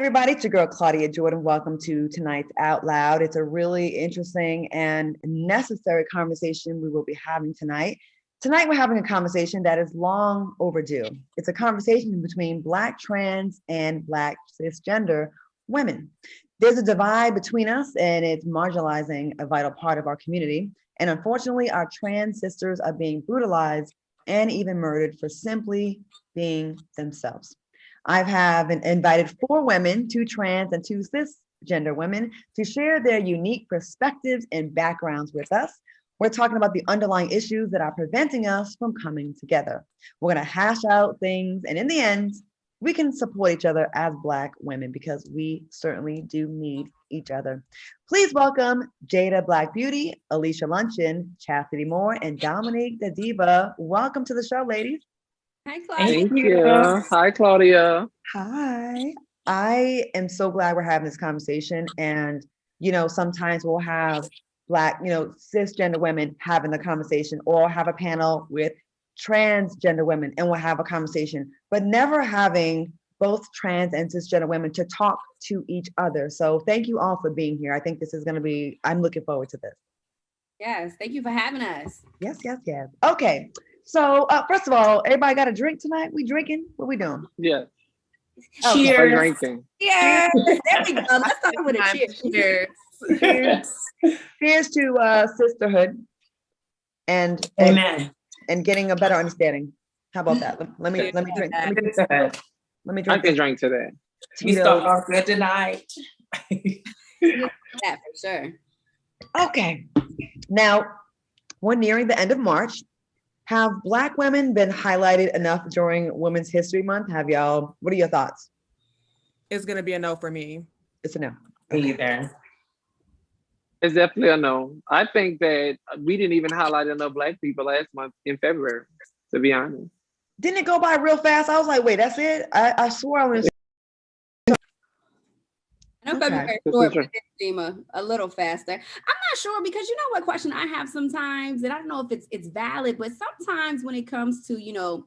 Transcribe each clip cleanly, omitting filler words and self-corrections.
everybody, it's your girl Claudia Jordan. Welcome to tonight's Out Loud. It's a really interesting and necessary conversation we will be having tonight. Tonight, we're having a conversation that is long overdue. It's a conversation between Black trans and Black cisgender women. There's a divide between us, and it's marginalizing a vital part of our community. And unfortunately, our trans sisters are being brutalized and even murdered for simply being themselves. I have invited 4 women, 2 trans and 2 cisgender women, to share their unique perspectives and backgrounds with us. We're talking about the underlying issues that are preventing us from coming together. We're going to hash out things, and in the end, we can support each other as Black women because we certainly do need each other. Please welcome Jada Black Beauty, Alicia Luncheon, Chastity Moore, and Dominique the Diva. Welcome to the show, ladies. Hi, Claudia. Thank you. Hi, Claudia. Hi. I am so glad we're having this conversation. And, sometimes we'll have Black, cisgender women having the conversation, or have a panel with transgender women and we'll have a conversation, but never having both trans and cisgender women to talk to each other. So thank you all for being here. I think this is going to be, I'm looking forward to this. Yes, thank you for having us. Yes. Okay. So first of all, everybody got a drink tonight? We drinking? What we doing? Yes. Okay. Cheers. We're drinking. Cheers. There we go. Let's start with a cheers. Cheers to sisterhood and getting a better understanding. How about that? Let me drink. Let me drink. I can drink today. We start off good tonight. That for sure. Okay. Now, we're nearing the end of March. Have Black women been highlighted enough during Women's History Month? What are your thoughts? It's going to be a no for me. It's a no. Either. It's definitely a no. I think that we didn't even highlight enough Black people last month in February, to be honest. Didn't it go by real fast? I was like, wait, that's it? I swore I was. I know February short, but it seem a little faster. I'm not sure, because you know what question I have sometimes, and I don't know if it's valid, but sometimes when it comes to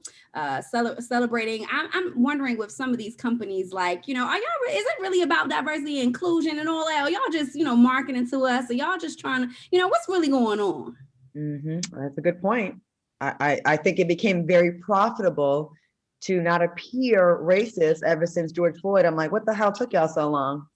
celebrating, I'm wondering with some of these companies, like, are y'all, is it really about diversity and inclusion and all that? Or y'all just marketing to us? Or y'all just trying to what's really going on? Mm-hmm. That's a good point. I think it became very profitable to not appear racist ever since George Floyd. I'm like, what the hell took y'all so long?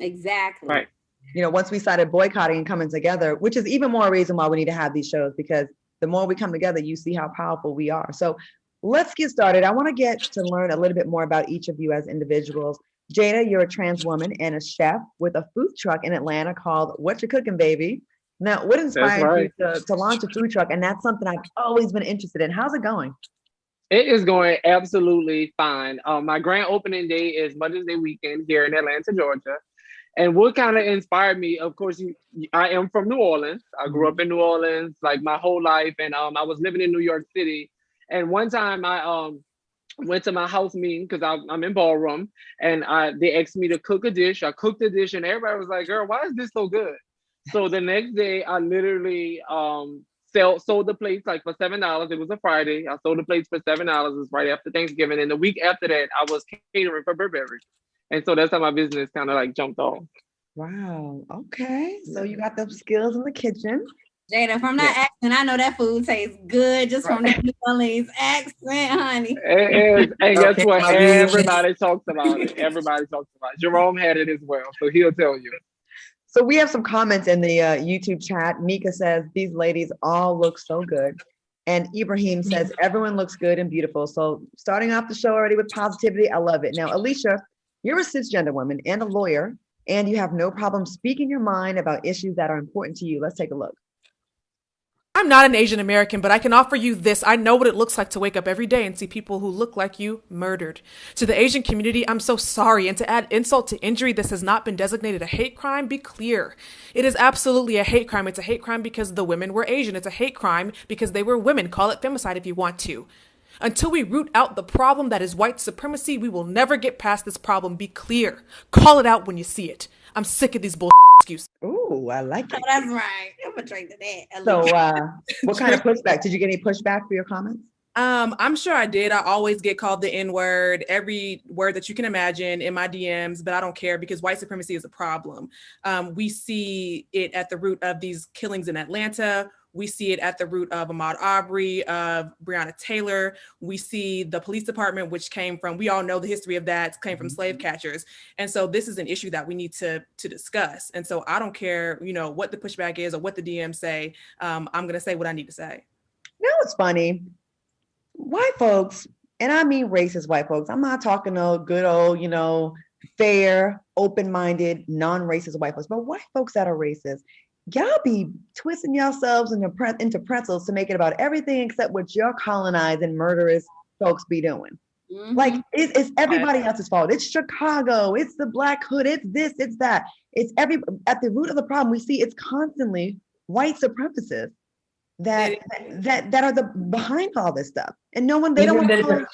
Exactly. Right. Once we started boycotting and coming together, which is even more reason why we need to have these shows, because the more we come together, you see how powerful we are. So let's get started. I want to get to learn a little bit more about each of you as individuals. Jada, you're a trans woman and a chef with a food truck in Atlanta called What You Cooking, Baby. Now, what inspired you to launch a food truck? And that's something I've always been interested in. How's it going? It is going absolutely fine. My grand opening day is Mother's Day weekend here in Atlanta, Georgia. And what kind of inspired me, of course, I am from New Orleans. I grew up in New Orleans like my whole life. And I was living in New York City. And one time I went to my house meeting, because I'm in ballroom, and they asked me to cook a dish. I cooked a dish and everybody was like, girl, why is this so good? So the next day I literally sold the plates like for $7. It was a Friday. I sold the plates for $7. It was right after Thanksgiving. And the week after that, I was catering for Burberry. And so that's how my business kind of like jumped off. Wow. Okay. So you got those skills in the kitchen. Jada, from that accent, I know that food tastes good just from that New Orleans accent, honey. It is. And guess what? Everybody talks about it. Everybody talks about it. Jerome had it as well, so he'll tell you. So we have some comments in the YouTube chat. Mika says, these ladies all look so good. And Ibrahim says, everyone looks good and beautiful. So starting off the show already with positivity, I love it. Now, Alicia, you're a cisgender woman and a lawyer, and you have no problem speaking your mind about issues that are important to you. Let's take a look. I'm not an Asian American, but I can offer you this. I know what it looks like to wake up every day and see people who look like you murdered. To the Asian community, I'm so sorry. And to add insult to injury, this has not been designated a hate crime. Be clear. It is absolutely a hate crime. It's a hate crime because the women were Asian. It's a hate crime because they were women. Call it femicide if you want to. Until we root out the problem that is white supremacy, we will never get past this problem. Be clear. Call it out when you see it. I'm sick of these bullshit excuses. Ooh, I like it. Oh, that's right. I'm gonna drink to that. So what kind of pushback? Did you get any pushback for your comments? I'm sure I did. I always get called the N-word, every word that you can imagine in my DMs, but I don't care because white supremacy is a problem. We see it at the root of these killings in Atlanta. We see it at the root of Ahmaud Arbery, of Breonna Taylor. We see the police department, which came from, we all know the history of that, came from slave catchers. And so this is an issue that we need to discuss. And so I don't care, what the pushback is or what the DMs say. I'm going to say what I need to say. It's funny. White folks, and I mean racist white folks. I'm not talking to good old, fair, open-minded, non-racist white folks, but white folks that are racist. Y'all be twisting yourselves into pretzels to make it about everything except what your colonized and murderous folks be doing. Mm-hmm. Like it's everybody else's fault. It's Chicago. It's the Black Hood. It's this. It's that. It's at the root of the problem. We see it's constantly white supremacists that are behind all this stuff, and no one. They don't want to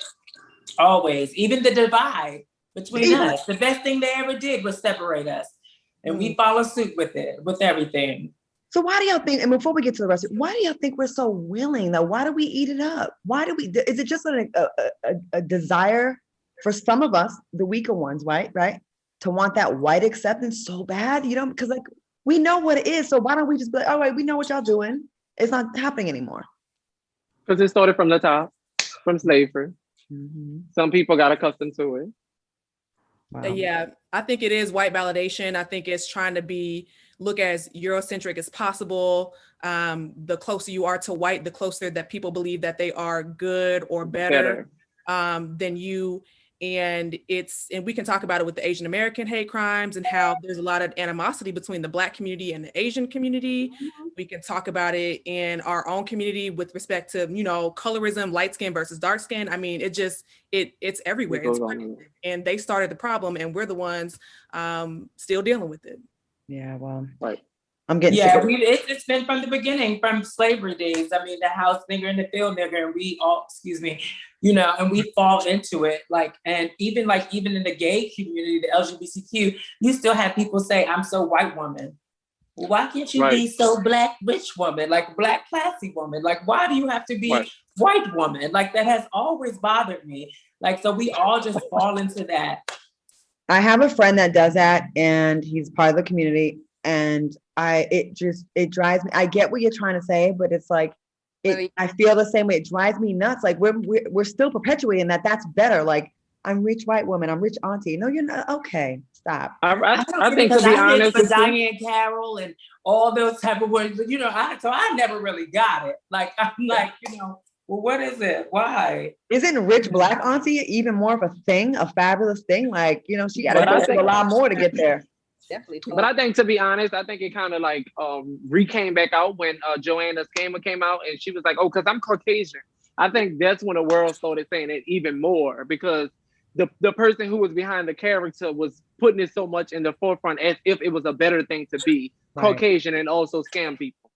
always even the divide between us. The best thing they ever did was separate us. And we follow suit with it, with everything. So why do y'all think, and before we get to the rest of it, why do y'all think we're so willing though? Why do we eat it up? Is it just a desire for some of us, the weaker ones, right? To want that white acceptance so bad, because like we know what it is. So why don't we just be like, all right, we know what y'all doing. It's not happening anymore. Because it started from the top, from slavery. Mm-hmm. Some people got accustomed to it. Wow. Yeah, I think it is white validation. I think it's trying to look as Eurocentric as possible. The closer you are to white, the closer that people believe that they are good or better. Than you. And we can talk about it with the Asian American hate crimes and how there's a lot of animosity between the Black community and the Asian community. Mm-hmm. We can talk about it in our own community with respect to, colorism, light skin versus dark skin. I mean, it's everywhere. And they started the problem and we're the ones still dealing with it. Yeah, well, right. I'm getting sick of it. It's been from the beginning, from slavery days. I mean, the house nigger and the field nigger, and we all, and we fall into it. And even in the gay community, the LGBTQ, you still have people say, I'm so white woman. Why can't you be so Black rich woman, like Black classy woman? Like, why do you have to be white woman? Like, that has always bothered me. Like, so we all just fall into that. I have a friend that does that, and he's part of the community. And it drives me. I get what you're trying to say, but it's like, I feel the same way. It drives me nuts. Like we're still perpetuating that. That's better. Like, I'm rich white woman. I'm rich auntie. No, you're not. Okay, stop. I think to be honest, for Diane Carroll and all those type of words, so I never really got it. Like, I'm like, well, what is it? Why? Isn't rich Black auntie even more of a thing, a fabulous thing? Like, she got to go through a lot more to get there. Definitely. But I think, to be honest, I think it kind of like came back out when Joanna Scama came out and she was like, oh, because I'm Caucasian. I think that's when the world started saying it even more, because the person who was behind the character was putting it so much in the forefront as if it was a better thing to be Caucasian and also scam people.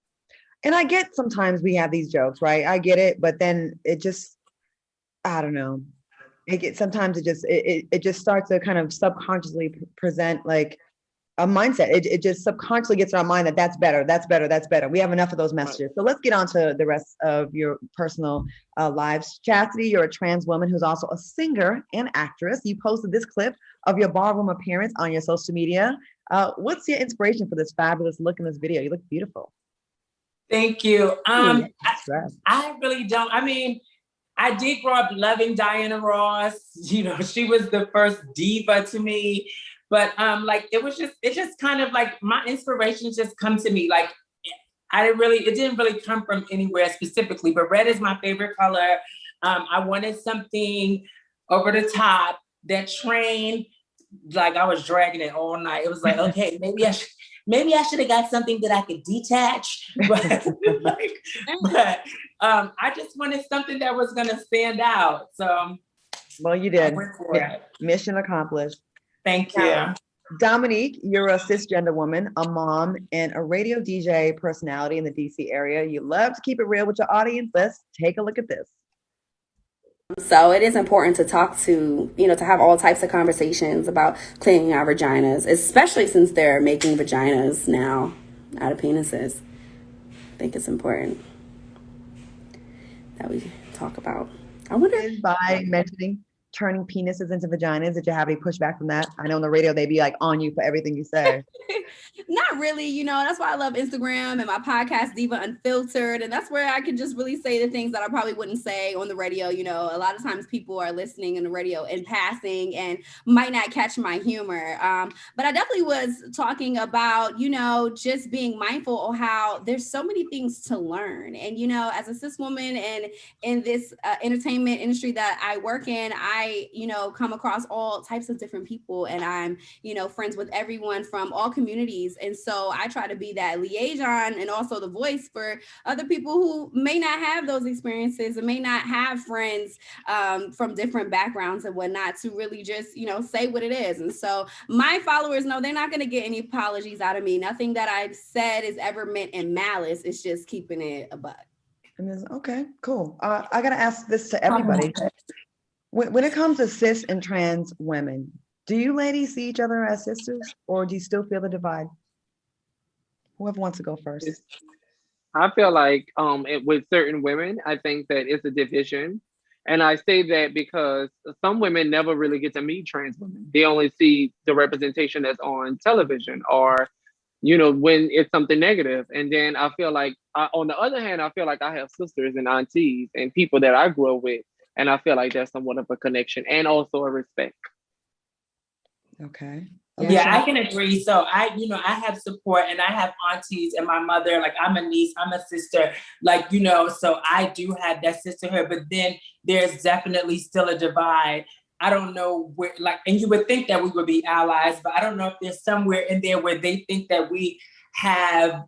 And I get sometimes we have these jokes, right? I get it, but then it just, I don't know. Sometimes it just starts to kind of subconsciously present like a mindset. It just subconsciously gets in our mind that that's better. We have enough of those messages. So let's get on to the rest of your personal lives. Chastity, you're a trans woman who's also a singer and actress. You posted this clip of your ballroom appearance on your social media. What's your inspiration for this fabulous look in this video? You look beautiful. Thank you. I really don't. I mean, I did grow up loving Diana Ross. She was the first diva to me. But it just kind of like my inspirations just come to me. Like it didn't really come from anywhere specifically, but red is my favorite color. I wanted something over the top that trained, like I was dragging it all night. It was like, okay, maybe I should have got something that I could detach. But I just wanted something that was gonna stand out. So well, you did. Mission accomplished. Thank you. Dominique, you're a cisgender woman, a mom, and a radio DJ personality in the DC area. You love to keep it real with your audience. Let's take a look at this. So it is important to talk to, to have all types of conversations about cleaning our vaginas, especially since they're making vaginas now out of penises. I think it's important that we talk about I wonder by mentioning turning penises into vaginas. Did you have any pushback from that? I know on the radio they'd be like on you for everything you say. Not really, you know, that's why I love Instagram and my podcast, Diva Unfiltered. And that's where I can just really say the things that I probably wouldn't say on the radio. You know, a lot of times people are listening in the radio in passing and might not catch my humor. But I definitely was talking about, you know, just being mindful of how there's so many things to learn. And, you know, as a cis woman and in this entertainment industry that I work in, I, you know, come across all types of different people, and I'm, you know, friends with everyone from all communities. And so I try to be that liaison and also the voice for other people who may not have those experiences and may not have friends from different backgrounds and whatnot, to really just, you know, say what it is. And so my followers know they're not going to get any apologies out of me. Nothing that I've said is ever meant in malice. It's just keeping it a buck. Okay, cool. I got to ask this to everybody. When it comes to cis and trans women, do you ladies see each other as sisters, or do you still feel the divide? Whoever wants to go first. I feel like with certain women, I think that it's a division. And I say that because some women never really get to meet trans women. They only see the representation that's on television, or, you know, when it's something negative. And then I feel like, on the other hand, I feel like I have sisters and aunties and people that I grew up with. And I feel like there's somewhat of a connection and also a respect. Okay. Yeah, I can agree. So I have support, and I have aunties and my mother, like I'm a niece, I'm a sister, like, you know, so I do have that sisterhood, but then there's definitely still a divide. I don't know where, like, and you would think that we would be allies, but I don't know if there's somewhere in there where they think that we have,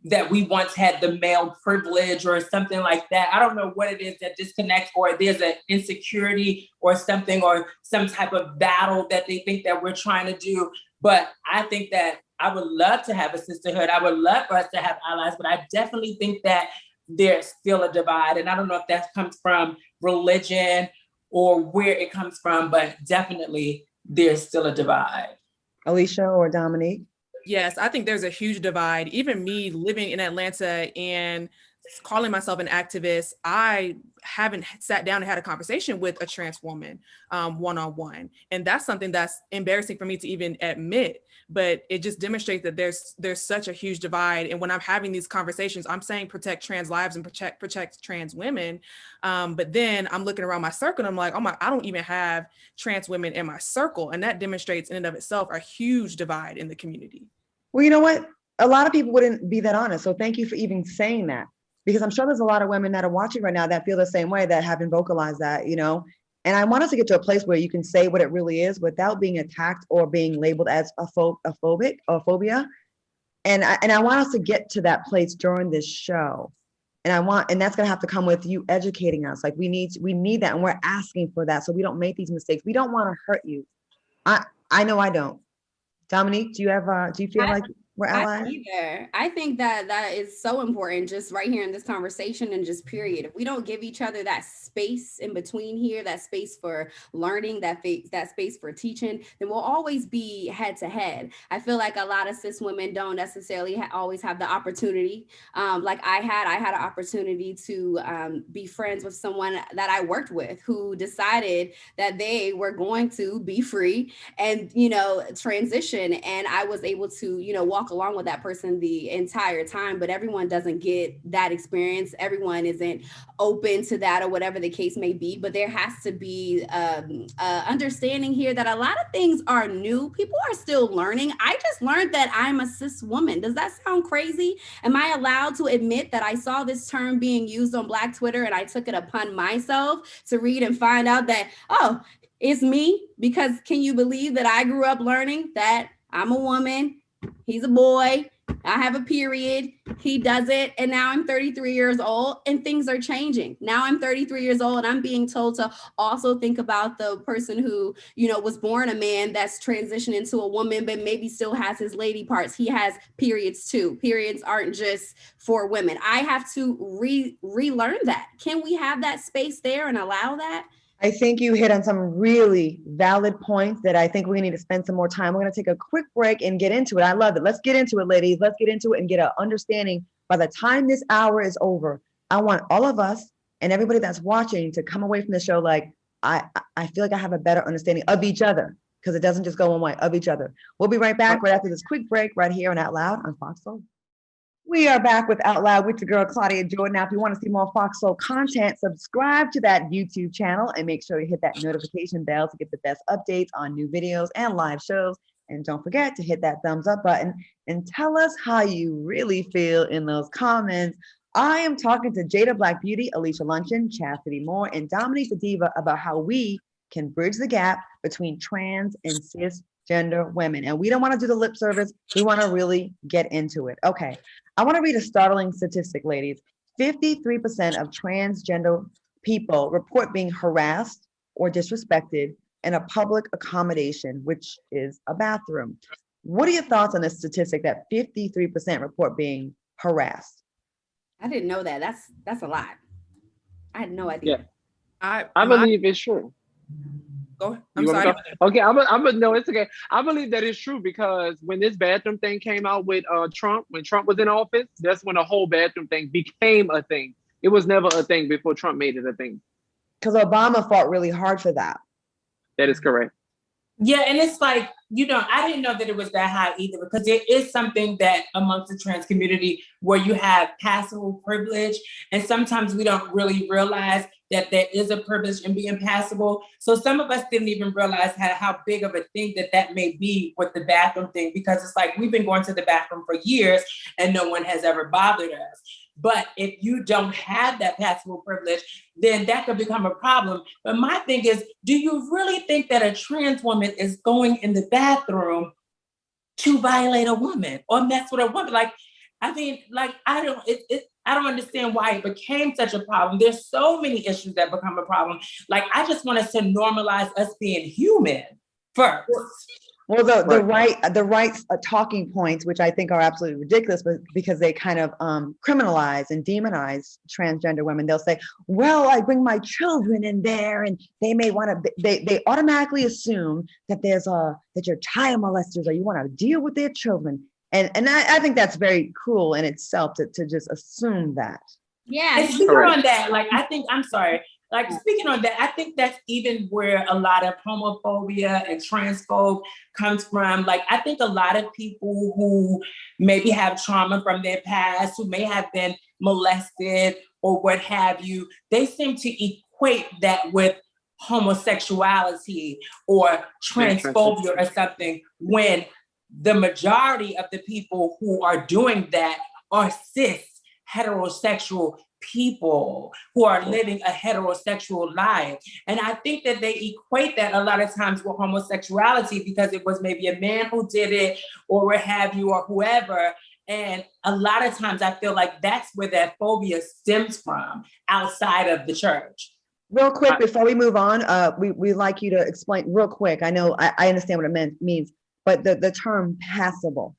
that we once had the male privilege or something like that. I don't know what it is that disconnects, or there's an insecurity or something, or some type of battle that they think that we're trying to do. But I think that I would love to have a sisterhood. I would love for us to have allies, but I definitely think that there's still a divide. And I don't know if that comes from religion or where it comes from, but definitely there's still a divide. Alicia or Dominique? Yes, I think there's a huge divide. Even me living in Atlanta and calling myself an activist, I haven't sat down and had a conversation with a trans woman one-on-one. And that's something that's embarrassing for me to even admit, but it just demonstrates that there's such a huge divide. And when I'm having these conversations, I'm saying protect trans lives and protect trans women. But then I'm looking around my circle and I'm like, I don't even have trans women in my circle. And that demonstrates in and of itself a huge divide in the community. Well, you know what? A lot of people wouldn't be that honest. So thank you for even saying that, because I'm sure there's a lot of women that are watching right now that feel the same way, that haven't vocalized that, you know. And I want us to get to a place where you can say what it really is without being attacked or being labeled as a phobic or phobia. And I want us to get to that place during this show. And that's gonna have to come with you educating us. Like we need that, and we're asking for that so we don't make these mistakes. We don't want to hurt you. I know I don't. Dominique, do you feel like we're allies? I think that is so important, just right here in this conversation, and just period. If we don't give each other that space in between here, that space for learning, that space for teaching, then we'll always be head to head. I feel like a lot of cis women don't necessarily always have the opportunity. Like I had an opportunity to be friends with someone that I worked with who decided that they were going to be free and, you know, transition. And I was able to, you know, walk along with that person the entire time, but everyone doesn't get that experience. Everyone isn't open to that, or whatever the case may be. But there has to be understanding here that a lot of things are new. People are still learning. I just learned that I'm a cis woman. Does that sound crazy? Am I allowed to admit that I saw this term being used on Black Twitter and I took it upon myself to read and find out that, oh, it's me? Because can you believe that I grew up learning that I'm a woman, he's a boy, I have a period, he doesn't, and now I'm 33 years old and things are changing. Now I'm 33 years old and I'm being told to also think about the person who, you know, was born a man that's transitioned into a woman, but maybe still has his lady parts. He has periods too. Periods aren't just for women. I have to relearn that. Can we have that space there and allow that? I think you hit on some really valid points that I think we need to spend some more time. We're going to take a quick break and get into it. I love it. Let's get into it, ladies. Let's get into it and get an understanding. By the time this hour is over, I want all of us and everybody that's watching to come away from the show like, I feel like I have a better understanding of each other, because it doesn't just go one way, of each other. We'll be right back right after this quick break right here on Out Loud on FOXSOUL. We are back with Out Loud with your girl, Claudia Jordan. Now, if you want to see more FOXSOUL content, subscribe to that YouTube channel and make sure you hit that notification bell to get the best updates on new videos and live shows. And don't forget to hit that thumbs up button and tell us how you really feel in those comments. I am talking to Jada Black Beauty, Alicia Luncheon, Chastity Moore, and Dominique the Diva about how we can bridge the gap between trans and cisgender women. And we don't want to do the lip service. We want to really get into it. Okay. I want to read a startling statistic, ladies. 53% of transgender people report being harassed or disrespected in a public accommodation, which is a bathroom. What are your thoughts on this statistic that 53% report being harassed? I didn't know that. That's a lot. I had no idea. Yeah. I believe it's true. Go ahead. I'm sorry. Okay, no, it's okay. I believe that it's true because when this bathroom thing came out with Trump, when Trump was in office, that's when the whole bathroom thing became a thing. It was never a thing before Trump made it a thing. Because Obama fought really hard for that. That is correct. Yeah, and it's like, I didn't know that it was that high either, because there is something that amongst the trans community where you have passive privilege, and sometimes we don't really realize that there is a privilege in being passive. So some of us didn't even realize how big of a thing that may be with the bathroom thing, because it's like we've been going to the bathroom for years and no one has ever bothered us. But if you don't have that passive privilege, then that could become a problem. But my thing is, do you really think that a trans woman is going in the bathroom to violate a woman or mess with a woman? I don't understand why it became such a problem. There's so many issues that become a problem. Like, I just want us to normalize us being human first. Well, the right talking points, which I think are absolutely ridiculous, but because they kind of criminalize and demonize transgender women, they'll say, "Well, I bring my children in there," and they may want to. They automatically assume that that you're child molesters or you want to deal with their children, and I think that's very cruel in itself to just assume that. Yeah, and speaking on that, speaking on that, I think that's even where a lot of homophobia and transphobe comes from. Like, I think a lot of people who maybe have trauma from their past, who may have been molested or what have you, they seem to equate that with homosexuality or transphobia or something, when the majority of the people who are doing that are cis heterosexual people who are living a heterosexual life. And I think that they equate that a lot of times with homosexuality because it was maybe a man who did it or what have you or whoever. And a lot of times I feel like that's where that phobia stems from outside of the church. Real quick, before we move on, we like you to explain real quick. I know I understand what it means, but the term passable.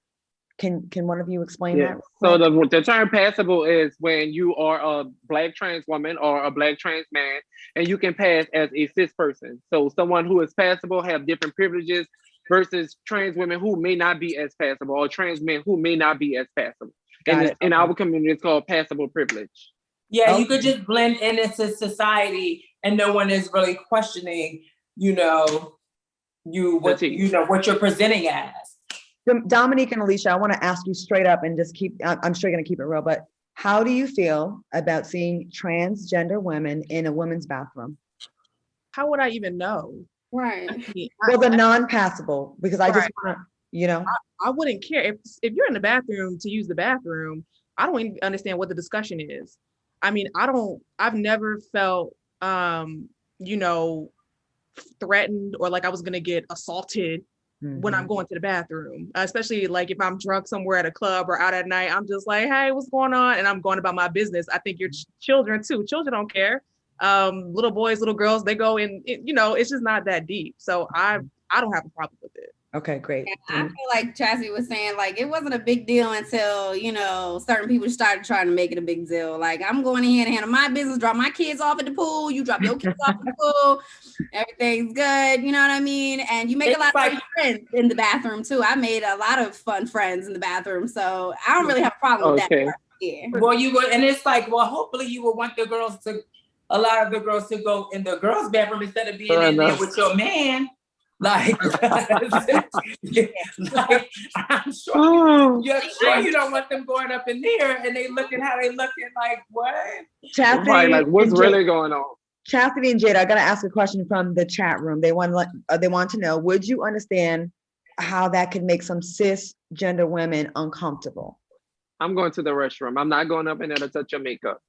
Can one of you explain that? So the term passable is when you are a Black trans woman or a Black trans man, and you can pass as a cis person. So someone who is passable have different privileges versus trans women who may not be as passable, or trans men who may not be as passable. In our community, it's called passable privilege. Yeah, you could just blend into society, and no one is really questioning, what you're presenting as. Dominique and Alicia, I want to ask you straight up and just I'm sure you're going to keep it real, but how do you feel about seeing transgender women in a women's bathroom? How would I even know? Right. The non-passable, because I just want to, I wouldn't care. If you're in the bathroom to use the bathroom, I don't even understand what the discussion is. I mean, I've never felt, threatened or like I was going to get assaulted when I'm going to the bathroom, especially like if I'm drunk somewhere at a club or out at night, I'm just like, hey, what's going on? And I'm going about my business. I think your children too. Children don't care. Little boys, little girls, they go in, it's just not that deep. So I don't have a problem with it. Okay, great. Yeah, I feel like Chastity was saying, like, it wasn't a big deal until, certain people started trying to make it a big deal. Like, I'm going ahead and handle my business, drop my kids off at the pool, you drop your kids off at the pool, everything's good, you know what I mean? And you make a lot of friends in the bathroom too. I made a lot of fun friends in the bathroom, so I don't really have a problem with that part. Yeah. Well, you would, and it's like, well, hopefully you would want the girls to a lot of the girls to go in the girls' bathroom instead of being in there with your man. Like, like I'm sure you don't want them going up in there and they looking how they looking like what? Chastity, right, like what's really going on? Chastity and Jada, I gotta ask a question from the chat room. They want to know, would you understand how that could make some cisgender women uncomfortable? I'm going to the restroom. I'm not going up in there to touch your makeup.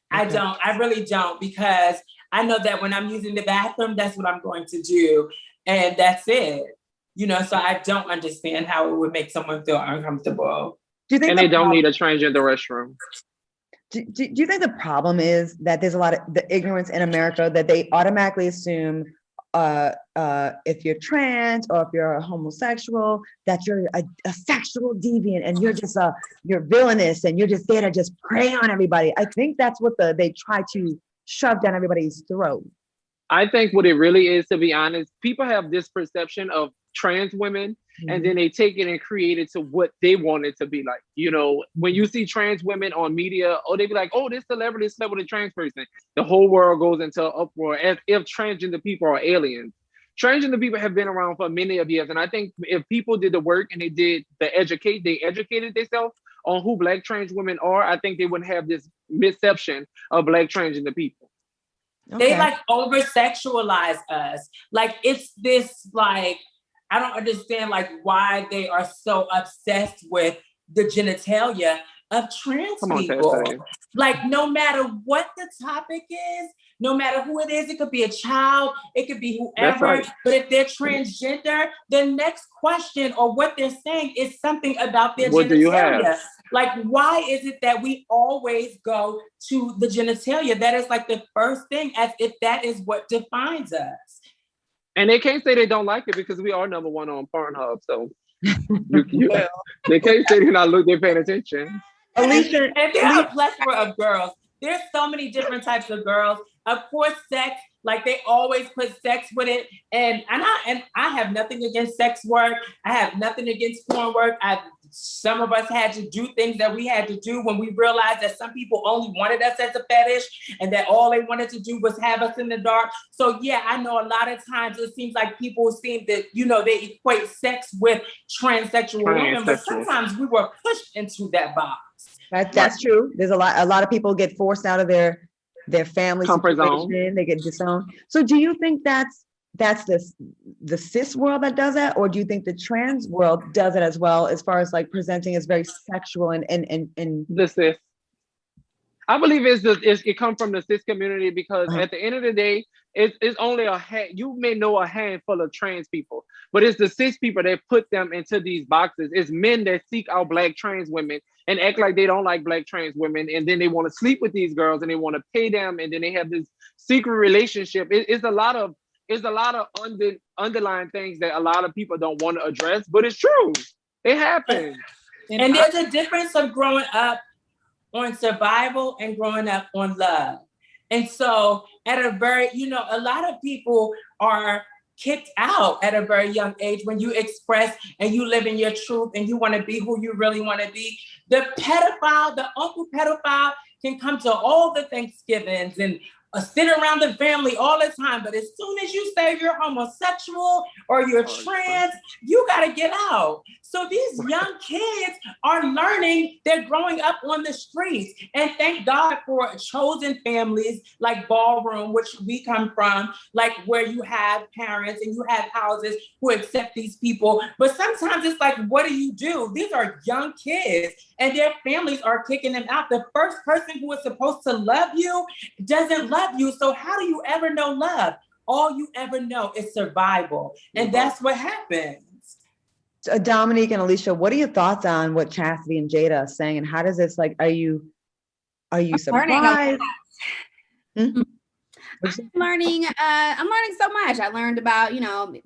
I don't. I really don't, because I know that when I'm using the bathroom, that's what I'm going to do. And that's it. You know, so I don't understand how it would make someone feel uncomfortable. Do you think they don't need a transgender restroom? Do you think the problem is that there's a lot of the ignorance in America that they automatically assume if you're trans or if you're a homosexual, that you're a sexual deviant and you're just you're villainous and you're just there to just prey on everybody? I think that's what they try to shove down everybody's throat. I think what it really is, to be honest, people have this perception of trans women, and then they take it and create it to what they want it to be like. You know, when you see trans women on media, they be like, oh, this celebrity slept with a trans person. The whole world goes into an uproar as if transgender people are aliens. Transgender people have been around for many of years. And I think if people did the work and they educated themselves on who Black trans women are, I think they wouldn't have this misception of Black transgender people. They like over sexualize us. Like it's this like, I don't understand like why they are so obsessed with the genitalia of trans people. Like no matter what the topic is, no matter who it is, it could be a child, it could be whoever, right. But if they're transgender, the next question or what they're saying is something about their genitalia. Do you have? Like, why is it that we always go to the genitalia? That is like the first thing, as if that is what defines us. And they can't say they don't like it because we are number one on Pornhub. So they can't say they're paying attention. Alysha, and there are a plethora of girls. There's so many different types of girls. Of course, sex, like they always put sex with it. And I have nothing against sex work. I have nothing against porn work. Some of us had to do things that we had to do when we realized that some people only wanted us as a fetish and that all they wanted to do was have us in the dark. So yeah, I know a lot of times it seems like people seem that, they equate sex with transsexual women, but sometimes we were pushed into that box. That's true. There's a lot of people get forced out of their family comfort situation. Zone. They get disowned. So do you think that's the cis world that does that, or do you think the trans world does it as well, as far as like presenting as very sexual and the cis? I believe it comes from the cis community because at the end of the day, it's only you may know a handful of trans people, but it's the cis people that put them into these boxes. It's men that seek out Black trans women and act like they don't like Black trans women, and then they want to sleep with these girls and they want to pay them, and then they have this secret relationship. It's a lot of underlying things that a lot of people don't want to address, but it's true. It happens. And there's a difference of growing up on survival and growing up on love. And so at a very, a lot of people are kicked out at a very young age when you express and you live in your truth and you want to be who you really want to be. The uncle pedophile can come to all the Thanksgivings and sit around the family all the time. But as soon as you say you're homosexual or you're trans, you got to get out. So these young kids are learning, they're growing up on the streets. And thank God for chosen families like Ballroom, which we come from, like where you have parents and you have houses who accept these people. But sometimes it's like, what do? These are young kids and their families are kicking them out. The first person who is supposed to love you doesn't love you. So how do you ever know love? All you ever know is survival. And that's what happens. Dominique and Alysha, what are your thoughts on what Chastity and Jada are saying? And how does this, like, are you surprised? I'm learning so much. I learned about,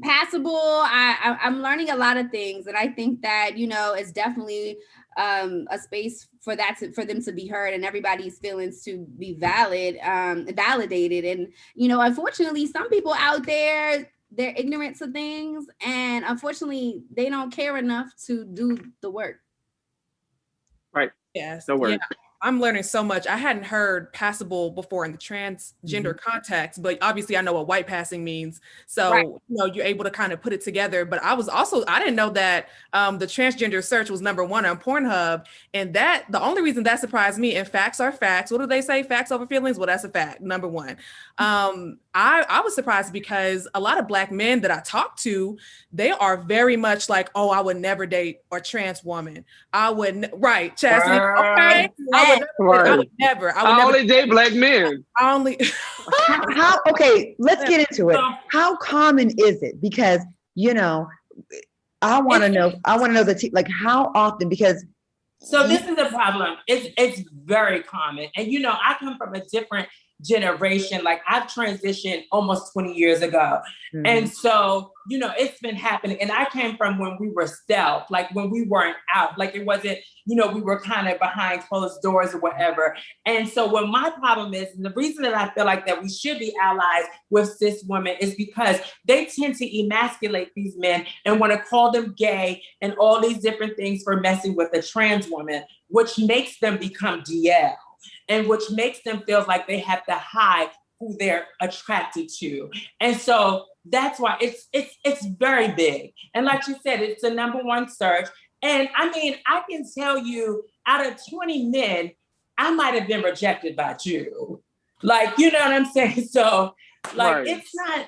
passable. I'm learning a lot of things. And I think that, it's definitely a space for them to be heard and everybody's feelings to be validated. And, unfortunately, some people out there, they're ignorant to things, and unfortunately, they don't care enough to do the work. Right. Yes. The work. Yeah. I'm learning so much. I hadn't heard passable before in the transgender context, but obviously I know what white passing means. So, you're able to kind of put it together. But I didn't know that the transgender search was #1 on Pornhub. And that the only reason that surprised me, and facts are facts. What do they say? Facts over feelings? Well, that's a fact. #1. I was surprised because a lot of Black men that I talk to, they are very much like, oh, I would never date a trans woman. I would, right, Chastity. Okay. I would never. I only date Black men. I only. how? Okay, let's get into it. How common is it? Because I want to know. I want to know like how often, because. So this is the problem. It's very common, and I come from a different generation. Like I've transitioned almost 20 years ago. And so, it's been happening. And I came from when we were stealth, like when we weren't out, like it wasn't, we were kind of behind closed doors or whatever. And so what my problem is, and the reason that I feel like that we should be allies with cis women is because they tend to emasculate these men and want to call them gay and all these different things for messing with a trans woman, which makes them become DL. And which makes them feel like they have to hide who they're attracted to. And so that's why it's very big. And like you said, it's the #1 search. And I mean, I can tell you out of 20 men, I might have been rejected by 2. Like, you know what I'm saying? So like, it's not,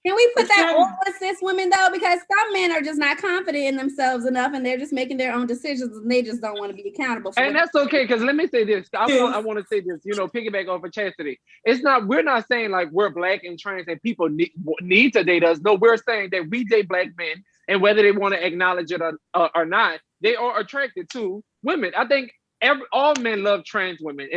Can we put that on cis women though? Because some men are just not confident in themselves enough and they're just making their own decisions and they just don't want to be accountable for it. And that's okay, because let me say this. I want to say this, piggyback off of Chastity. We're not saying like we're Black and trans and people need to date us. No, we're saying that we date Black men, and whether they want to acknowledge it or not, they are attracted to women. I think all men love trans women.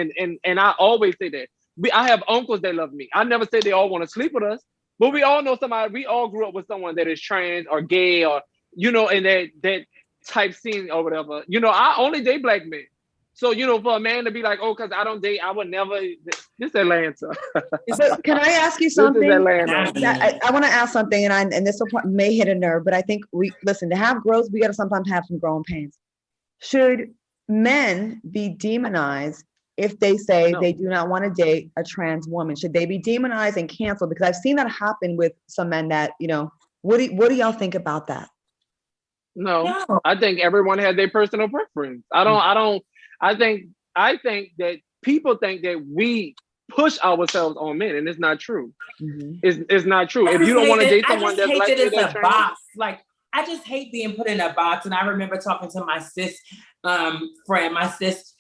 And I always say that. I have uncles that love me. I never say they all want to sleep with us, but we all know somebody. We all grew up with someone that is trans or gay or, in that type scene or whatever. I only date Black men. So, for a man to be like, oh, because I don't date, I would never. This Atlanta. So can I ask you something? This is Atlanta. I want to ask something, and this may hit a nerve, but I think to have growth, we got to sometimes have some growing pains. Should men be demonized if they say they do not want to date a trans woman? Should they be demonized and canceled? Because I've seen that happen with some men that, what do y'all think about that? No, I think everyone has their personal preference. I think that people think that we push ourselves on men, and it's not true. It's not true. If you don't want to date someone that's like it's a box. Like, I just hate being put in a box. And I remember talking to my cis friend, my cis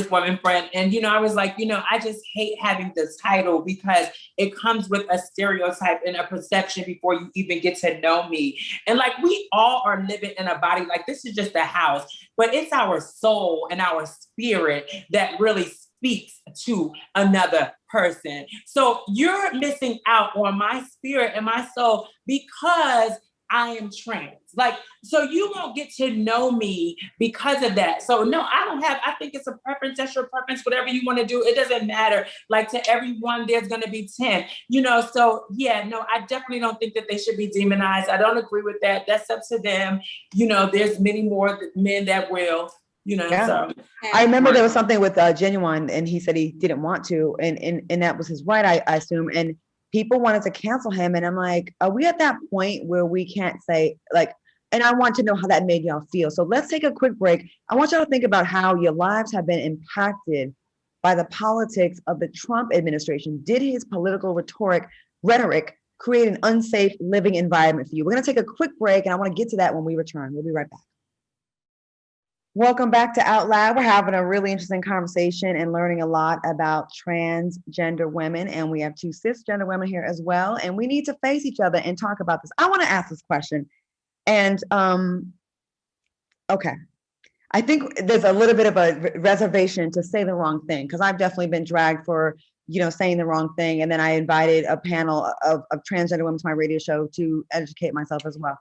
woman friend. And, I was like, I just hate having this title because it comes with a stereotype and a perception before you even get to know me. And like, we all are living in a body, like this is just a house, but it's our soul and our spirit that really speaks to another person. So you're missing out on my spirit and my soul because I am trans. Like, so you won't get to know me because of that. So no, I think it's a preference. That's your preference, whatever you want to do. It doesn't matter. Like, to everyone, there's going to be 10, so yeah, no, I definitely don't think that they should be demonized. I don't agree with that. That's up to them. There's many more men that will, So. I remember there was something with Genuine, and he said he didn't want to, and that was his right, I assume. And people wanted to cancel him. And I'm like, are we at that point where we can't say, like, and I want to know how that made y'all feel. So let's take a quick break. I want y'all to think about how your lives have been impacted by the politics of the Trump administration. Did his political rhetoric create an unsafe living environment for you? We're going to take a quick break, and I want to get to that when we return. We'll be right back. Welcome back to Out Loud. We're having a really interesting conversation and learning a lot about transgender women. And we have 2 cisgender women here as well. And we need to face each other and talk about this. I want to ask this question. And okay, I think there's a little bit of a reservation to say the wrong thing, because I've definitely been dragged for, saying the wrong thing. And then I invited a panel of transgender women to my radio show to educate myself as well.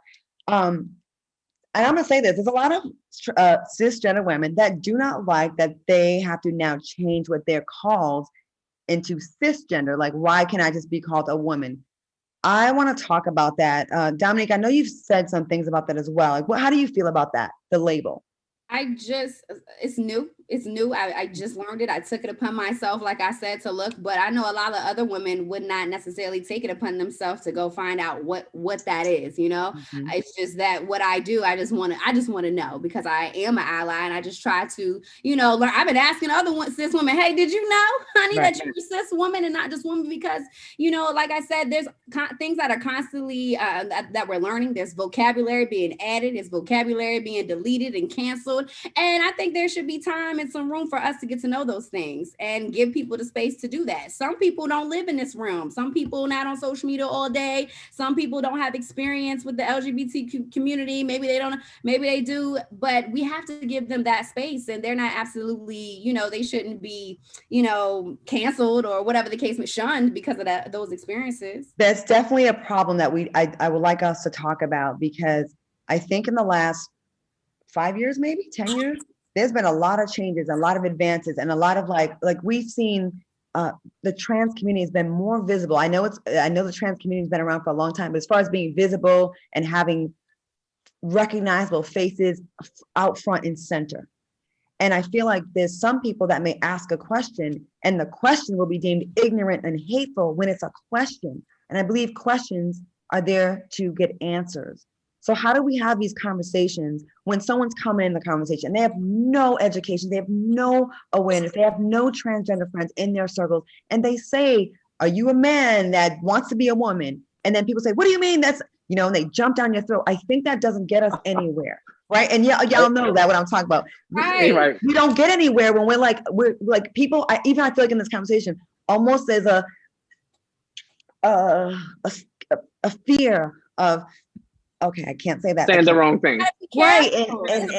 And I'm going to say this, there's a lot of cisgender women that do not like that they have to now change what they're called into cisgender. Like, why can't I just be called a woman? I want to talk about that. Dominique, I know you've said some things about that as well. Like, how do you feel about that, the label? It's new. It's new. I just learned it. I took it upon myself, like I said, to look, but I know a lot of other women would not necessarily take it upon themselves to go find out what that is, you know. Mhm. It's just that what I do, I just want to know, because I am an ally, and I just try to, you know, learn. I've been asking other cis women, hey, did you know, honey, Right. that you're a cis woman and not just woman? Because, you know, like I said, there's things that are constantly that we're learning. There's vocabulary being added, there's vocabulary being deleted and canceled. And I think there should be time and some room for us to get to know those things and give people the space to do that. Some people don't live in this realm. Some people not on social media all day. Some people don't have experience with the LGBTQ community. Maybe they don't, maybe they do, but we have to give them that space, and they're not absolutely, you know, they shouldn't be, you know, canceled or whatever the case, shunned because of those experiences. That's definitely a problem that I would like us to talk about, because I think in the last 5 years, maybe 10 years, there's been a lot of changes, a lot of advances, and a lot of like we've seen the trans community has been more visible. I know the trans community has been around for a long time, but as far as being visible and having recognizable faces out front and center. And I feel like there's some people that may ask a question and the question will be deemed ignorant and hateful when it's a question. And I believe questions are there to get answers. So how do we have these conversations when someone's coming in the conversation, they have no education, they have no awareness, they have no transgender friends in their circles, and they say, are you a man that wants to be a woman? And then people say, what do you mean? That's, you know, and they jump down your throat. I think that doesn't get us anywhere, right? And y'all know that what I'm talking about. Right. We don't get anywhere when we're like people. I feel like in this conversation, almost there's a fear of, okay, I can't say that. Saying the wrong thing. Right. And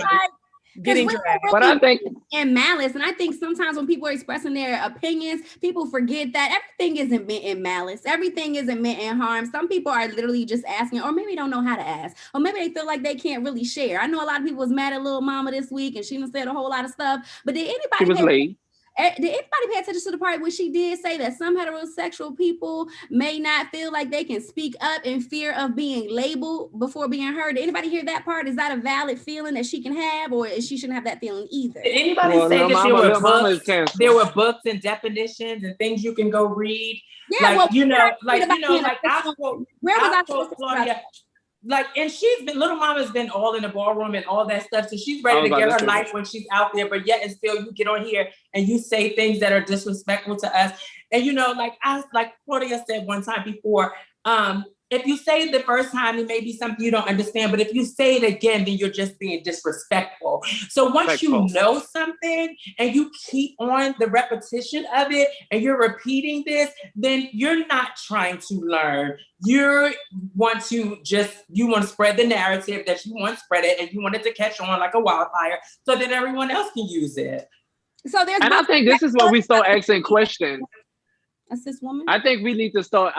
getting dragged. But I think, and malice. And I think sometimes when people are expressing their opinions, people forget that everything isn't meant in malice. Everything isn't meant in harm. Some people are literally just asking, or maybe don't know how to ask, or maybe they feel like they can't really share. I know a lot of people was mad at Lil Mama this week, and she done said a whole lot of stuff. But did anybody she was late. Did anybody pay attention to the part where she did say that some heterosexual people may not feel like they can speak up in fear of being labeled before being heard? Did anybody hear that part? Is that a valid feeling that she can have, or she shouldn't have that feeling either? Did anybody say that there were books and definitions and things you can go read? Yeah, like, I quote Claudia. Like, and Little Mama's been all in the ballroom and all that stuff. So she's ready to get her life when she's out there, but yet and still you get on here and you say things that are disrespectful to us. And, you know, like Claudia said one time before, if you say it the first time, it may be something you don't understand, but if you say it again, then you're just being disrespectful. So once you know something and you keep on the repetition of it and you're repeating this, then you're not trying to learn. You want to spread the narrative that you want to spread it, and you want it to catch on like a wildfire so that everyone else can use it. So I think this is what we start asking questions. A cis woman? I think we need to start,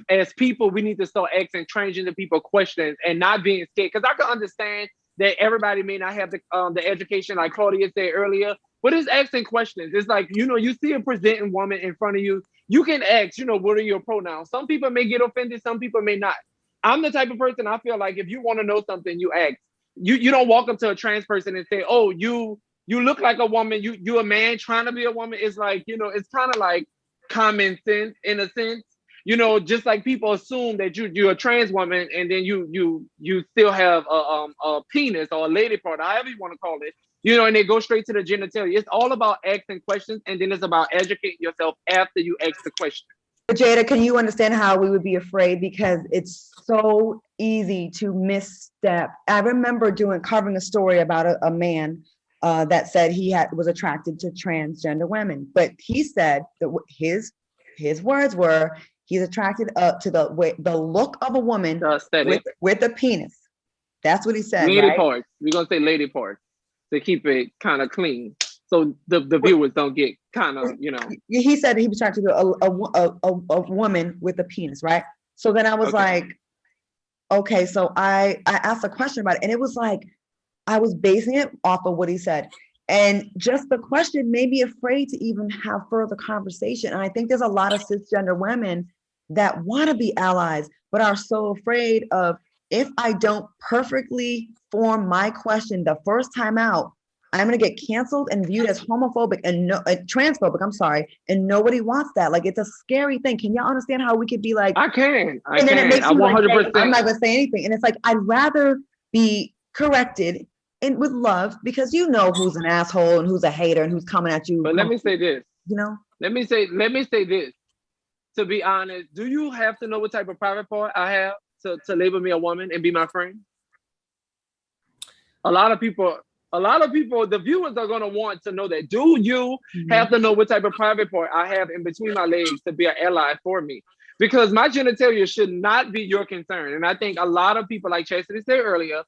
as people, we need to start asking transgender people questions and not being scared. Because I can understand that everybody may not have the education, like Claudia said earlier, but it's asking questions. It's like, you know, you see a presenting woman in front of you, you can ask, you know, what are your pronouns? Some people may get offended, some people may not. I'm the type of person, I feel like if you want to know something, you ask. You don't walk up to a trans person and say, oh, you look like a woman, you a man trying to be a woman. It's like, you know, it's kind of like common sense in a sense, you know, just like people assume that you're a trans woman and then you still have a penis or a lady part, however you want to call it, you know, and they go straight to the genitalia. It's all about asking questions, and then it's about educating yourself after you ask the question. Jada, can you understand how we would be afraid, because it's so easy to misstep? I remember covering a story about a man that said he was attracted to transgender women, but he said that his words were he's attracted to the look of a woman with a penis. That's what he said. Lady right? parts. We're gonna say lady parts to keep it kind of clean, so the viewers don't get kind of, you know. He said he was attracted to a woman with a penis, right? So then I was like, okay. So I asked a question about it, and it was like, I was basing it off of what he said. And just the question made me afraid to even have further conversation. And I think there's a lot of cisgender women that want to be allies, but are so afraid of, if I don't perfectly form my question the first time out, I'm going to get canceled and viewed as homophobic and transphobic. I'm sorry. And nobody wants that. Like, it's a scary thing. Can y'all understand how we could be like, I can. And then it makes you 100%. like, I'm not going to say anything. And it's like, I'd rather be corrected and with love, because you know who's an asshole and who's a hater and who's coming at you. But let me say this. You know? Let me say this. To be honest, do you have to know what type of private part I have to label me a woman and be my friend? A lot of people, the viewers are gonna want to know that. Do you have to know what type of private part I have in between my legs to be an ally for me? Because my genitalia should not be your concern. And I think a lot of people, like Chastity said earlier,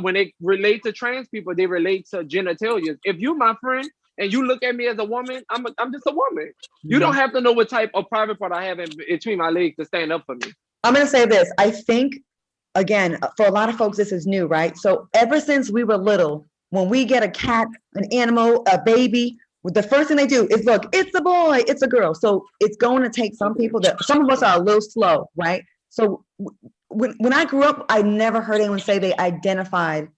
when they relate to trans people, they relate to genitalia. If you're my friend and you look at me as a woman, I'm just a woman. You don't have to know what type of private part I have in between my legs to stand up for me. I'm gonna say this. I think, again, for a lot of folks, this is new, right? So ever since we were little, when we get a cat, an animal, a baby, the first thing they do is look, it's a boy, it's a girl. So it's going to take some people some of us are a little slow, right? So when I grew up, I never heard anyone say they identified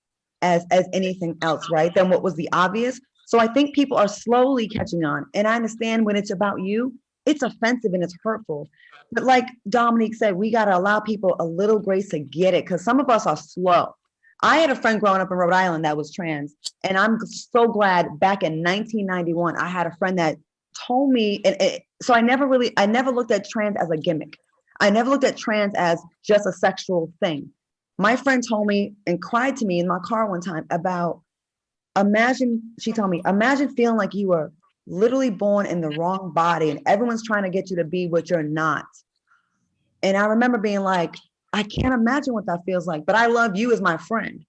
as anything else, right? Than what was the obvious. So I think people are slowly catching on. And I understand when it's about you, it's offensive and it's hurtful. But like Dominique said, we got to allow people a little grace to get it, because some of us are slow. I had a friend growing up in Rhode Island that was trans, and I'm so glad back in 1991, I had a friend that told me, so I never looked at trans as a gimmick. I never looked at trans as just a sexual thing. My friend told me and cried to me in my car one time about, she told me, imagine feeling like you were literally born in the wrong body and everyone's trying to get you to be what you're not. And I remember being like, I can't imagine what that feels like, but I love you as my friend.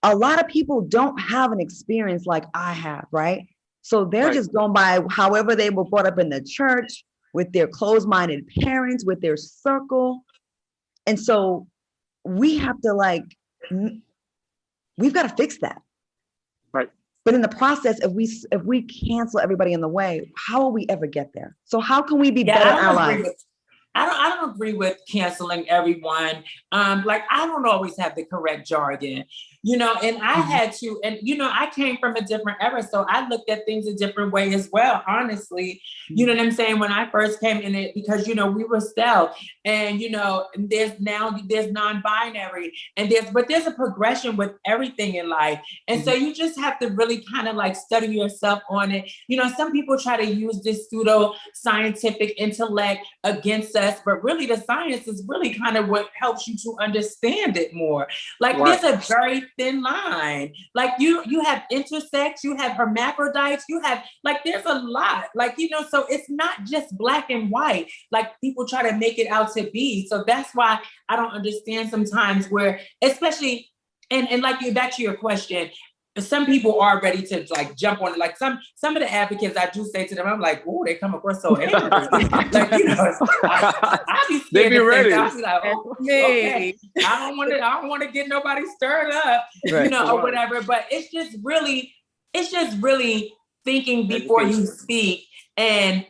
A lot of people don't have an experience like I have, right? So they're just going by however they were brought up in the church, with their closed-minded parents, with their circle. And so we have to we've got to fix that. Right. But in the process, if we cancel everybody in the way, how will we ever get there? So how can we be better allies? I don't agree with canceling everyone. I don't always have the correct jargon, and I had to, and I came from a different era, so I looked at things a different way as well, honestly. You know what I'm saying? When I first came in it, because we were stealth, and there's non-binary, and there's a progression with everything in life. And so you just have to really kind of study yourself on it. Some people try to use this pseudo scientific intellect against us, but really the science is really kind of what helps you to understand it more. There's a very thin line. You have intersex, you have hermaphrodites, you have there's a lot. So it's not just black and white people try to make it out to be. So that's why I don't understand sometimes where, especially and back to your question, some people are ready to jump on it. Some of the advocates, I do say to them, I'm like, oh, they come across so angry. I be scared. They be ready. I'll be like, oh, okay. I don't want to get nobody stirred up, or whatever. But it's just really thinking before you speak and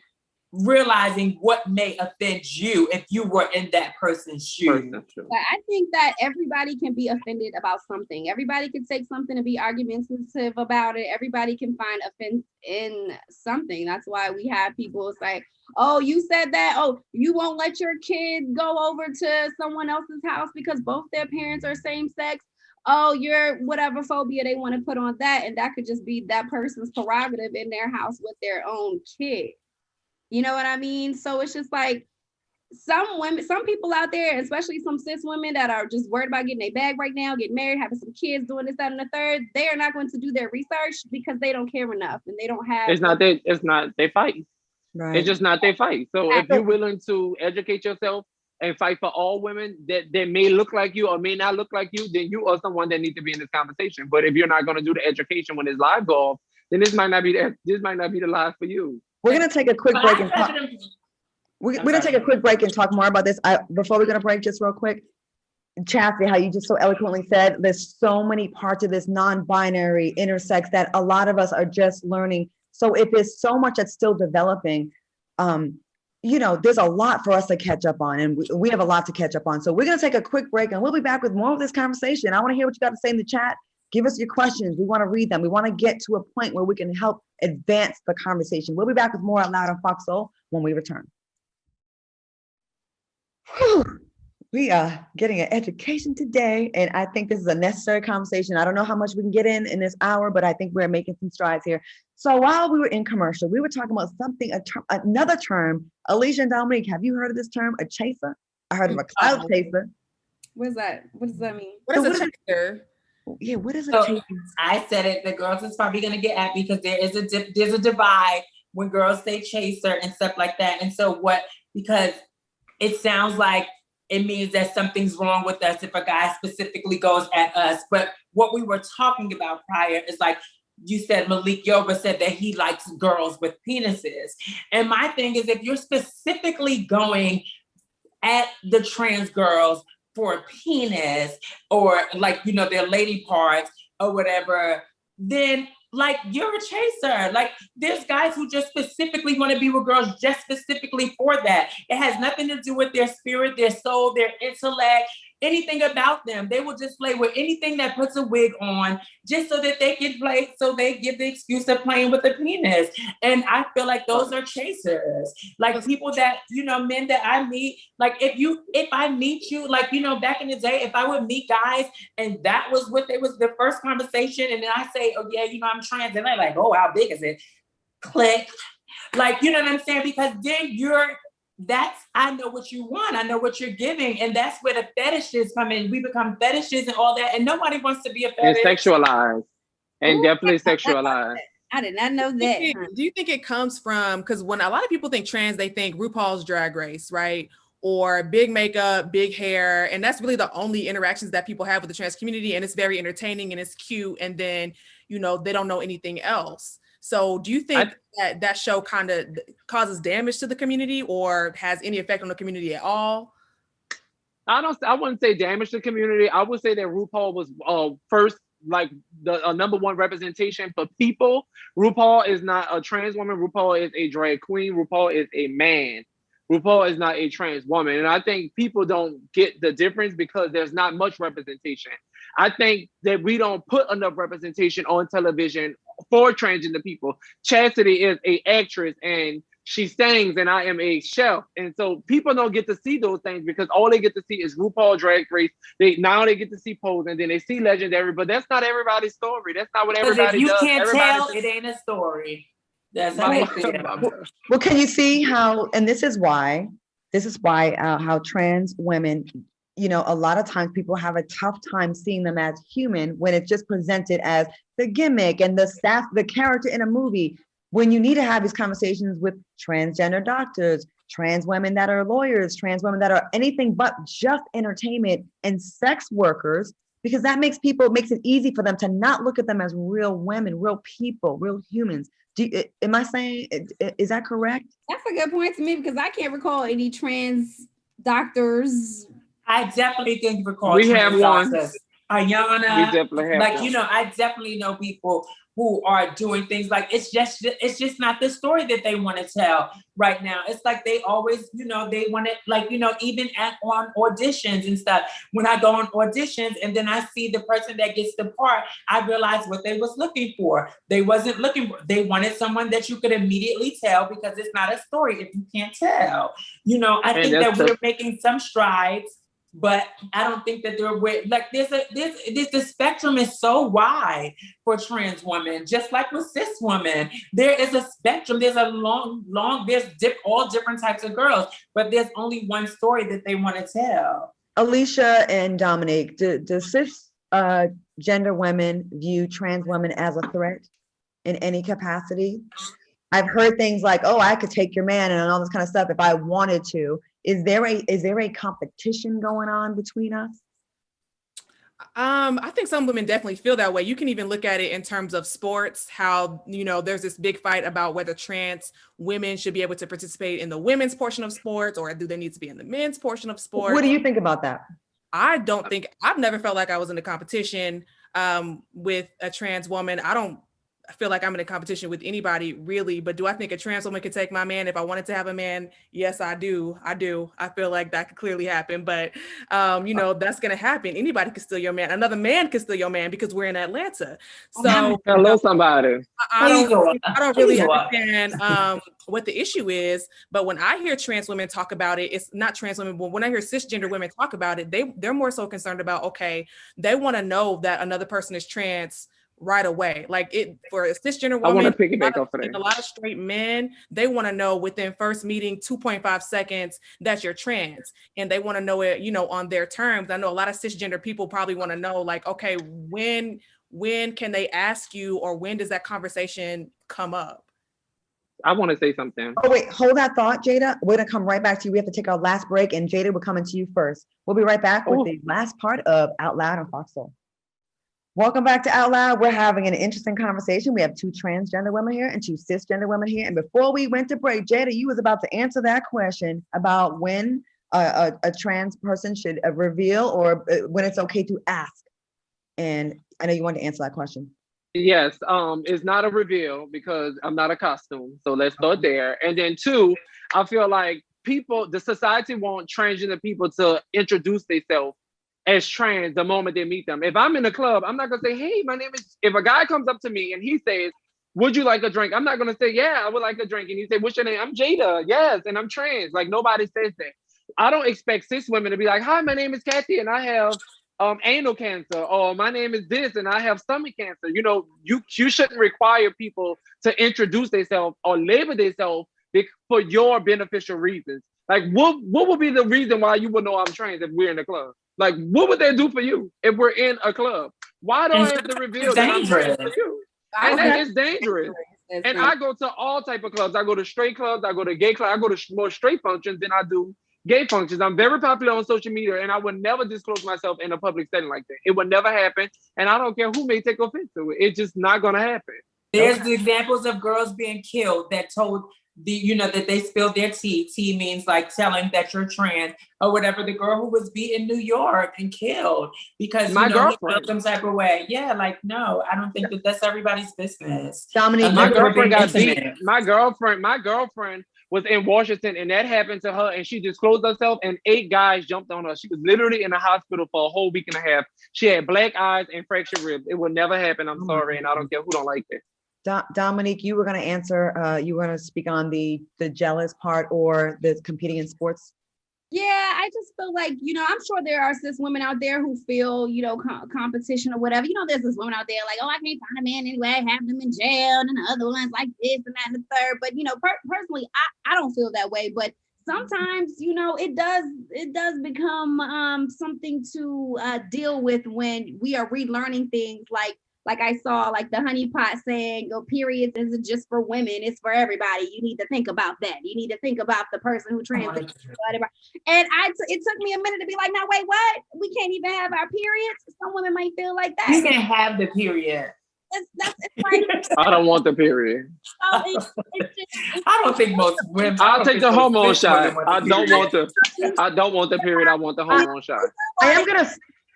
realizing what may offend you if you were in that person's shoes. But I think that everybody can be offended about something. Everybody can take something and be argumentative about it. Everybody can find offense in something. That's why we have people say, oh, you said that. Oh, you won't let your kid go over to someone else's house because both their parents are same sex. Oh, you're whatever phobia they want to put on that. And that could just be that person's prerogative in their house with their own kid. You know what I mean? So it's just some people out there, especially some cis women that are just worried about getting a bag right now, getting married, having some kids, doing this, that, and the third. They are not going to do their research because they don't care enough and they don't have. It's not their fight. Right. It's just not their fight. So if you're willing to educate yourself and fight for all women that may look like you or may not look like you, then you are someone that needs to be in this conversation. But if you're not going to do the education when it's live go off, then this might not be the live for you. We're going to take a quick break and talk. We're going to take a quick break and talk more about this. Before we're going to break, just real quick, Chastity, how you just so eloquently said, there's so many parts of this non-binary intersex that a lot of us are just learning. So if there's so much that's still developing, there's a lot for us to catch up on, and we have a lot to catch up on. So we're going to take a quick break and we'll be back with more of this conversation. I want to hear what you got to say in the chat. Give us your questions. We want to read them. We want to get to a point where we can help advance the conversation. We'll be back with more Out Loud on FOXSOUL when we return. Whew. We are getting an education today, and I think this is a necessary conversation. I don't know how much we can get in this hour, but I think we're making some strides here. So while we were in commercial, we were talking about something, another term. Alicia and Dominique, have you heard of this term, a chaser? I heard of a cloud chaser. What is that? What does that mean? What is a chaser? Yeah, what is a chaser? I said it. The girls is probably going to get at me because there's a divide when girls say chaser and stuff like that. And so because it sounds like it means that something's wrong with us if a guy specifically goes at us. But what we were talking about prior is like, you said Malik Yoba said that he likes girls with penises. And my thing is, if you're specifically going at the trans girls for a penis or like, their lady parts or whatever, then like you're a chaser. Like there's guys who just specifically want to be with girls just specifically for that. It has nothing to do with their spirit, their soul, their intellect, anything about them. They will just play with anything that puts a wig on just so that they can play. So they give the excuse of playing with the penis. And I feel like those are chasers. Like people that, men that I meet, like if I meet you, like, back in the day, if I would meet guys and that was what it was the first conversation. And then I say, oh yeah, I'm trans. And they're like, oh, how big is it? Click. Like, you know what I'm saying? Because then I know what you want. I know what you're giving. And that's where the fetishes come in. We become fetishes and all that. And nobody wants to be a fetish. And sexualized. And definitely sexualized. I did not know that. Do you think it comes from, because when a lot of people think trans, they think RuPaul's Drag Race, right? Or big makeup, big hair. And that's really the only interactions that people have with the trans community. And it's very entertaining and it's cute. And then, they don't know anything else. So do you think that show kind of causes damage to the community or has any effect on the community at all? I wouldn't say damage to the community. I would say that RuPaul was first, like the number one representation for people. RuPaul is not a trans woman. RuPaul is a drag queen. RuPaul is a man. RuPaul is not a trans woman. And I think people don't get the difference because there's not much representation. I think that we don't put enough representation on television for transgender people. Chastity is an actress and she sings and I am a chef. And so people don't get to see those things because all they get to see is RuPaul Drag Race. Now they get to see Pose and then they see Legendary, but that's not everybody's story. That's not what everybody does. If you can't tell, it ain't a story. That's how I feel. Well, can you see how, and this is why how trans women, a lot of times people have a tough time seeing them as human when it's just presented as the gimmick and the character in a movie. When you need to have these conversations with transgender doctors, trans women that are lawyers, trans women that are anything but just entertainment and sex workers, because that makes it easy for them to not look at them as real women, real people, real humans. Am I saying, is that correct? That's a good point to me because I can't recall any trans doctors. I definitely think recall. We have one. Ayana. We definitely have one. I definitely know people who are doing things like it's just not the story that they want to tell right now. It's like they always, they want it even on auditions and stuff. When I go on auditions and then I see the person that gets the part, I realize what they was looking for. They wanted someone that you could immediately tell because it's not a story if you can't tell. I think that we're making some strides. But I don't think that the spectrum is so wide for trans women, just like with cis women. There is a spectrum. There's a all different types of girls, but there's only one story that they want to tell. Alicia and Dominique, do cis gender women view trans women as a threat in any capacity? I've heard things like, "Oh, I could take your man," and all this kind of stuff if I wanted to. Is there a competition going on between us? I think some women definitely feel that way. You can even look at it in terms of sports, how, there's this big fight about whether trans women should be able to participate in the women's portion of sports or do they need to be in the men's portion of sports. What do you think about that? I've never felt like I was in a competition with a trans woman. feel like I'm in a competition with anybody really, but do I think a trans woman could take my man if I wanted to have a man? Yes, I do. I feel like that could clearly happen, but that's going to happen. Anybody can steal your man. Another man can steal your man because we're in Atlanta. So hello, somebody. I don't really understand what the issue is, but when I hear trans women talk about it, it's not trans women, but when I hear cisgender women talk about it, they're more so concerned about, okay, they want to know that another person is trans right away. Like for a cisgender woman, I want to piggyback off of that. A lot of straight men, they want to know within first meeting 2.5 seconds that you're trans, and they want to know it, on their terms. I know a lot of cisgender people probably want to know, like, okay, when can they ask you, or when does that conversation come up? I want to say something. Oh, wait, hold that thought, Jada. We're going to come right back to you. We have to take our last break, and Jada, we're coming to you first. We'll be right back with the last part of Out Loud on FOXSOUL. Welcome back to Out Loud. We're having an interesting conversation. We have 2 transgender women here and 2 cisgender women here. And before we went to break, Jada, you was about to answer that question about when a trans person should reveal, or when it's okay to ask. And I know you wanted to answer that question. Yes, it's not a reveal because I'm not a costume. So let's start there. And then 2, I feel like the society want transgender people to introduce themselves as trans the moment they meet them. If I'm in a club, I'm not gonna say, hey, my name is, if a guy comes up to me and he says, would you like a drink? I'm not gonna say, yeah, I would like a drink. And he say, what's your name? I'm Jada, yes, and I'm trans. Like, nobody says that. I don't expect cis women to be like, hi, my name is Kathy and I have anal cancer, or my name is this and I have stomach cancer. You shouldn't require people to introduce themselves or label themselves for your beneficial reasons. Like, what would be the reason why you would know I'm trans if we're in a club? Like, what would they do for you if we're in a club? Why do I have to reveal that I'm trans for you? And that is dangerous. And I go to all type of clubs. I go to straight clubs, I go to gay clubs, I go to more straight functions than I do gay functions. I'm very popular on social media, and I would never disclose myself in a public setting like that. It would never happen, and I don't care who may take offense to it. It's just not gonna happen. There's the examples of girls being killed that told that they spilled their tea. Tea means like telling that you're trans or whatever. The girl who was beat in New York and killed because my girlfriend he felt some type of way. Yeah, like, no, I don't think that's everybody's business. Dominique, my girlfriend got beat. My girlfriend was in Washington, and that happened to her, and she disclosed herself, and 8 guys jumped on her. She was literally in the hospital for a whole week and a half. She had black eyes and fractured ribs. It will never happen. I'm sorry, and I don't care who don't like it. Dominique, you were going to answer, you were going to speak on the jealous part or the competing in sports. Yeah, I just feel like, I'm sure there are cis women out there who feel, competition or whatever. There's this woman out there like, oh, I can't find a man anyway, have them in jail, and the other ones like this and that and the third. But, personally, I don't feel that way. But sometimes, it does become something to deal with when we are relearning things like I saw like the honeypot saying, your periods isn't just for women, it's for everybody. You need to think about that. You need to think about the person who transitions. And it took me a minute to be like, no, wait, what? We can't even have our periods? Some women might feel like that. You can have the period. It's like, I don't want the period. It's I don't think most women. I'll take the hormone shot. I don't want the period. I want the hormone shot.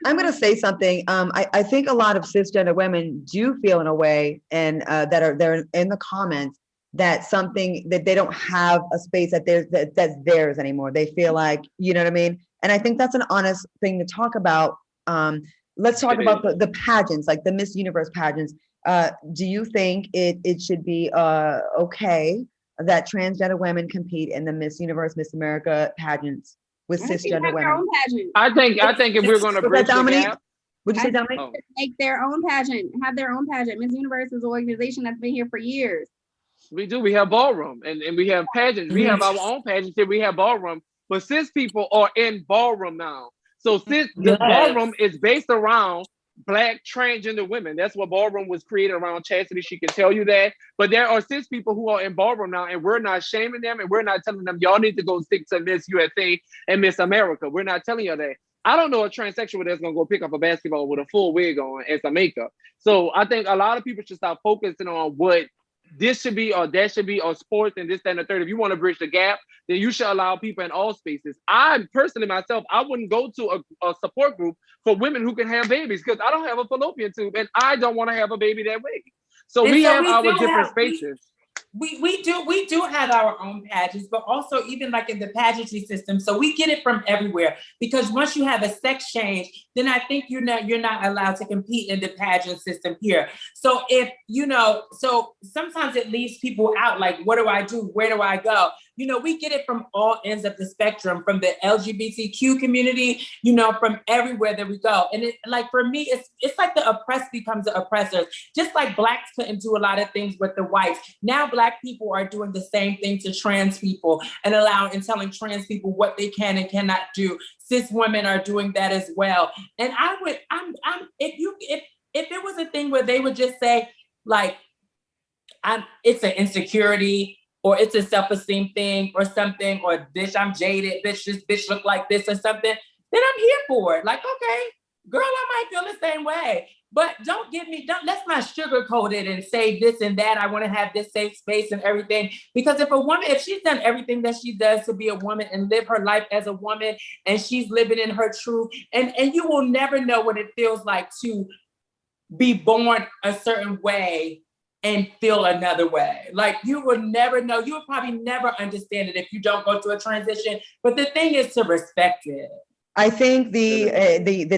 I'm gonna say something. I think a lot of cisgender women do feel in a way, and they're in the comments, that something that they don't have a space that's theirs anymore. They feel like, you know what I mean? And I think that's an honest thing to talk about. Let's talk about the pageants, like the Miss Universe pageants. Do you think it should be okay that transgender women compete in the Miss Universe, Miss America pageants with cisgender women? I think if we're going to bridge the gap. Would you say, Dominique? Make their own pageant, have their own pageant. Miss Universe is an organization that's been here for years. We do. We have ballroom and we have pageants. We have our own pageants and we have ballroom. But cis people are in ballroom now. So the ballroom is based around Black transgender women. That's what ballroom was created around. Chastity, she can tell you that. But there are cis people who are in ballroom now, and we're not shaming them, and we're not telling them y'all need to go stick to Miss USA and Miss America. We're not telling you that. I don't know a transsexual that's gonna go pick up a basketball with a full wig on and some makeup. So I think a lot of people should stop focusing on what this should be or that should be or sports and this, that, and the third. If you want to bridge the gap, then you should allow people in all spaces. I personally myself, I wouldn't go to a support group for women who can have babies because I don't have a fallopian tube and I don't want to have a baby that way. So And we so have we our do different have- spaces. We do have our own pageants, but also even like in the pageantry system. So we get it from everywhere, because once you have a sex change, then I think you're not allowed to compete in the pageant system here. So if, so sometimes it leaves people out, like, what do I do? Where do I go? We get it from all ends of the spectrum, from the LGBTQ community, from everywhere that we go. And it, like, for me, it's like the oppressed becomes the oppressors. Just like Blacks couldn't do a lot of things with the whites. Now Black people are doing the same thing to trans people and telling trans people what they can and cannot do. Cis women are doing that as well. And if it was a thing where they would just say, like, it's an insecurity, or it's a self-esteem thing or something, or bitch, I'm jaded, bitch, this bitch look like this or something, then I'm here for it. Like, okay, girl, I might feel the same way. But let's not sugarcoat it and say this and that. I want to have this safe space and everything. Because if she's done everything that she does to be a woman and live her life as a woman, and she's living in her truth, and you will never know what it feels like to be born a certain way and feel another way. Like, you will never know. You will probably never understand it if you don't go through a transition. But the thing is to respect it. I think the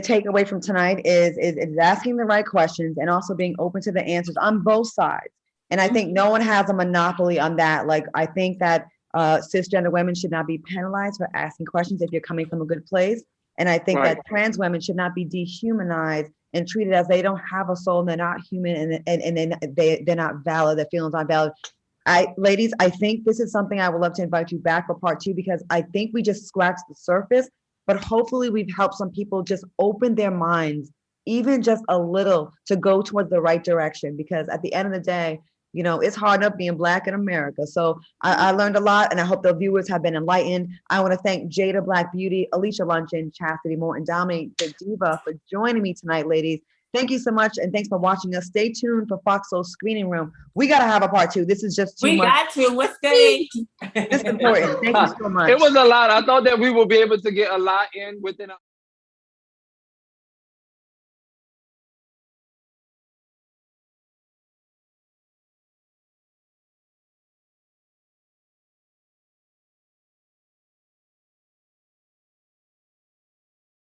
takeaway from tonight is asking the right questions and also being open to the answers on both sides. And I think no one has a monopoly on that. Like, I think that cisgender women should not be penalized for asking questions if you're coming from a good place. And I think that trans women should not be dehumanized and treated as they don't have a soul and they're not human and they're not valid, their feelings aren't valid. Ladies, I think this is something I would love to invite you back for part 2, because I think we just scratched the surface, but hopefully we've helped some people just open their minds, even just a little, to go towards the right direction. Because at the end of the day, it's hard enough being Black in America. So I learned a lot, and I hope the viewers have been enlightened. I want to thank Jada Black Beauty, Alicia Luncheon, Chastity Morton, Dominique the Diva for joining me tonight, ladies. Thank you so much, and thanks for watching us. Stay tuned for FOXSOUL Screening Room. We got to have a part 2. This is just too much. We got to. What's good? This is important. Thank you so much. It was a lot. I thought that we would be able to get a lot in within a